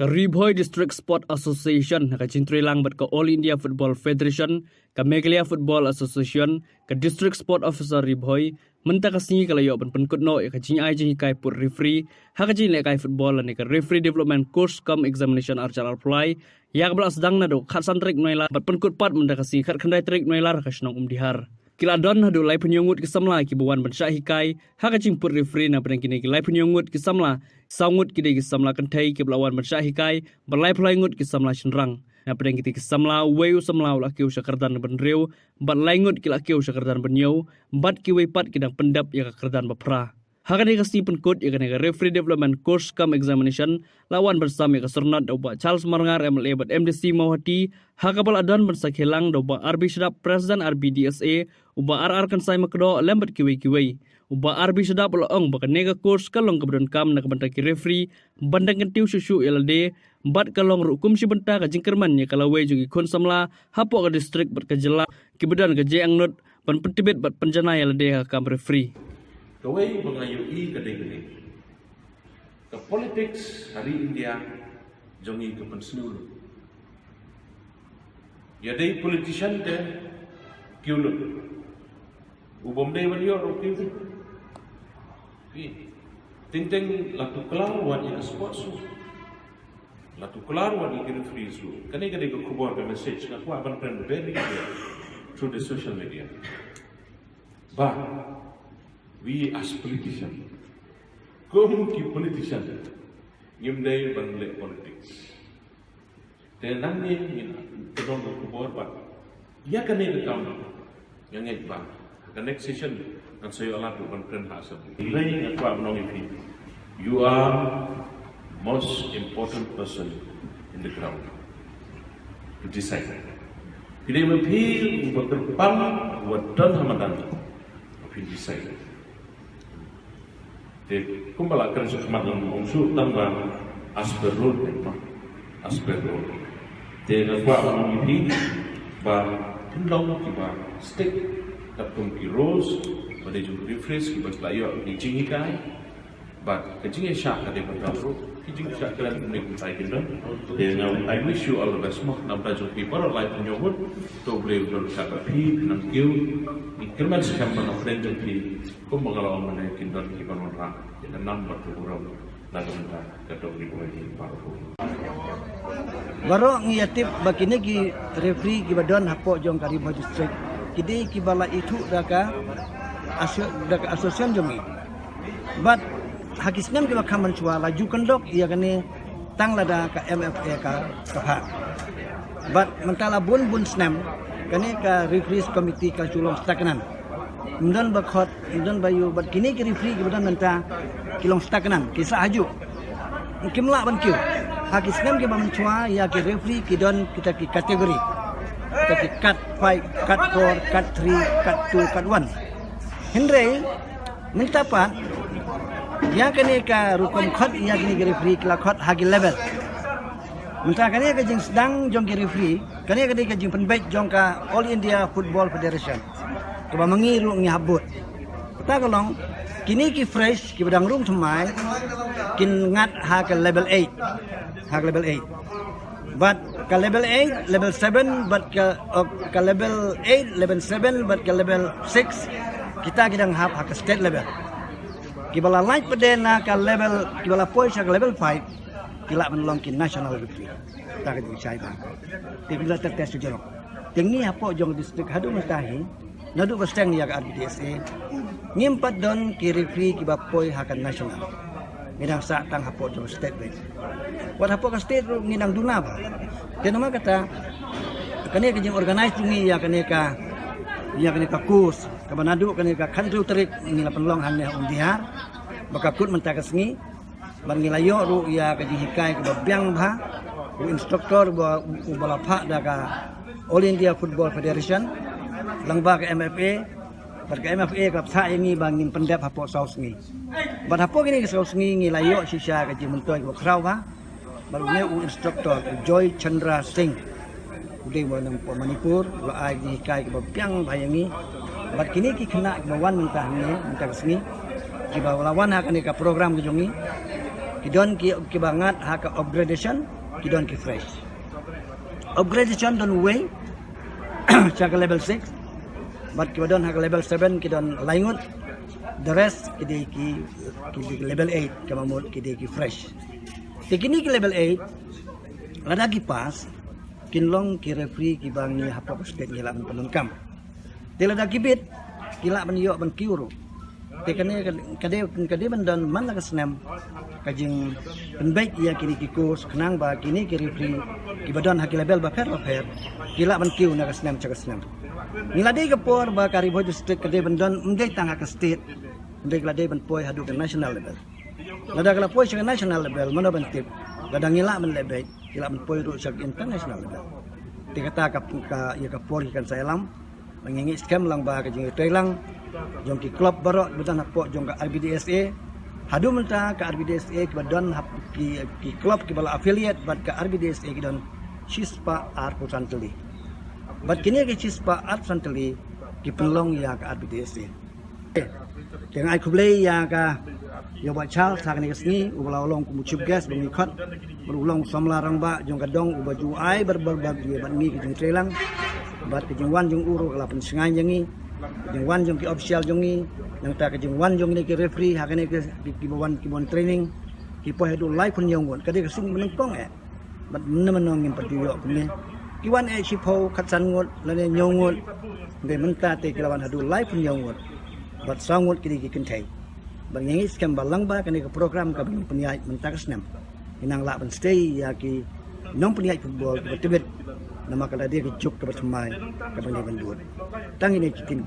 Karibhoy District Sport Association ka Cintri Lang bat ka All India Football Federation ka Meghalaya Football Association ka District Sport Officer Ribhoy menta ka singi kalayo ban penkut no ka jing ai jing kai put referee ha ka jing le kai football ni ka referee development course come examination archal apply ya ka blas dang na do khat santrik noila bat penkut pat menta ka singi khat khandai trik noila ka snong dihar kila don hadu lai penyungut kisamla ki buwan ban syah hikai ha ka jing put referee na pedang kini ki lai penyungut kisamla sangut kide kisamla kantai ki belawan ban syah hikai berlai pelaingut kisamla shenrang na pedang kiti kisamla weu samla la kiu syakardan ban reu bat laingut ki la kiu syakardan ban yau bat ki wei pat kidang pendap ya ka kerdan bapra hakane ka si penkut ya ka referee development course come examination lawan bersama ka sernat doba Charles Marangar MLA bat MDC Mawati hakabal adan ban sakhelang doba RB Shadap President RBDSA uba RR kan sai makdo lembat kiwei uba RB Shadap loong baka nega course kalong kebedan kam na kabanta ki referee bandang kentiu susu LD bat kalong rukum si benta ka jingkerman ya kalawe jugi kon samla hapo ka district bat ka jela kibedan ka jeang not ban pentibet bat penjana LD ka kam referee kawai mengayui kadang-kadang ke politics hari India jongi ke pensiun ya dai politician te kiulut ubom dai walior kiulut ting latu kelar wan ya sports latu kelar wan ya referee su kadang-kadang ke kubur ke message na ku aban friend very clear through the social media bah we as politicians, ki politician, ngimdai bangle politics. Dan nanti ni kedong kubur pak, ia kena rekam yang ekbang. The next session dan saya alat bukan keren hasil. Ini aku menong ini. You are most important person in the ground to decide. Tidak mungkin berterbang wadan hamadan, tapi decide. Kumbala kerja kemarin unsur tambah asperul asperul. Dengan buat orang ini bah pendong kita stick tapung kiros pada jumpa refresh kita selalu dijing ikai bah kejing syak ada bertaruh kejing syak kalian menikmati saya kita. Dengan I wish you all the best mah nampak jumpa para live penyambut tu boleh berkata pi nangkiu ikirman sekam mana friend jumpa kumbala orang mana kita kita orang dan number tu orang lagu kita kedok di bawah ini baru. Baru ngiatip begini ki referee ki badon hapo jong Karibhoy district. Kidi ki bala itu daka asosiasi jongi. But hakisnya ki bakaman cua laju kendok ia kene tang lada ka MFA ka ha. But mentala bun snam kene ka referees committee ka culong stakanan. Kemudian bakhot, kemudian bayu, bat kini ki referee kemudian menta kilong stakanan, kisah aju. Kimla ban kiu. Hakisnem ki mencua ya ki referee ki don kita ki kategori. Kita ki cut 5, cut 4, cut 3, cut 2, cut 1. Hindre minta pat ya kini ka rukum khot ya kini ki referee kila khot hagi level. Minta kani ka jing sedang jong ki referee, kani ka jing penbaik jong ka All India Football Federation. Coba mengiru ngihabut. Kita kalong kini ki fresh ki bedang room semai kin ngat ha ke level 8. Ha ke level 8. But ke level 8, level 7 but ke level 8, level 7 but ke level 6 kita kidang ha ke state level. Ki bala light pedena ke level ki bala poin ke level 5 kila menolong ki national victory. Kita ke cai bang. Kita tes jero. Tengi apa jong district hadu mutahi nadu besteng ya ke RBDSA ngimpat don ki referee ki bapoi hakan nasional minang sa tang hapo jong state bank wat hapo ka state minang duna ba den nama kata kane ka jing organize tungi ya kane ka kurs ka banadu kane ka country terik ngila penlong hanne dihar baka kut menta ka sengi ban ngilayo ru ya ka hikai ka babyang ba instruktor ba balapha da ka All India Football Federation langba ke MFA pada MFA klub sa ini bangin pendap hapo saus ni pada hapo gini saus ni layo sisa ke jimentoi ko kraw ba barunya instruktor Joy Chandra Singh udah wanang po Manipur lo ai di kai ke babyang bayangi bat kini ki kena bawan mentah ni mentah sini ki bawan akan ka program ke jongi Kidon ki bangat ha ka upgradation, kidon ki fresh. Upgradation don way sa level 6. But kidon ha ka level 7 kidon laingot. The rest kidi ki level 8 kamamot kidi ki fresh. Kini ki level 8 lada ki pas kinlong ki referee ki bang ni hapa state ni laban penungkam. Tila da kibit kila ban yo ban kiuro. Te kade ban dan man la kasnam kajing penbaik ia kini ki course kenang ba kini ki referee ki badan haki level ba fair kila ban kiu na kasnam chakasnam. Nilade ka por ba Kariboy district kade ban dan mdai tanga ka state mdai lade ban poi hadu ke national level. Lada kala poi sa national level mana ban tip lada ngila man lebay kila ban poi ru sa international level. Te kata ka ia ka por kan sa elam mengingi scam lang ba ka jing lang jong ki club barok betan hapo jong ka RBDSA hadu menta ka RBDSA ki badan hap ki club ki bala affiliate bad ka RBDSA ki don Chispa Art Santali bad kini ki Chispa Art Santali ki penlong ya ka RBDSA dengan ai kublai ya ka yo ba chal sa ni kesni ubala ulong ku mucib gas bang ikot ulong samlarang ba jong kadong ubaju ai berbag dia ban mi ki jong trelang bat ke jengwan jeng uru kala pensengai jengi jengwan jeng ki official jengi yang ta ke jengwan jeng ni ki referee hakane ke ki bon training ki po hedu live pun yang won kade kesing menengkong bat menong yang perdiyo kene ki wan sipo katsan ngot lane nyongot de menta te kilawan hadu live pun yang won bat sangot ki kentai bang yang skam balang ba kane ke program ka peniyai menta kesnam inang la ban stay ya ki nong peniyai football betebet nama kala dia kecuk ke bersemai ke penyeban duit. Tang ini cikin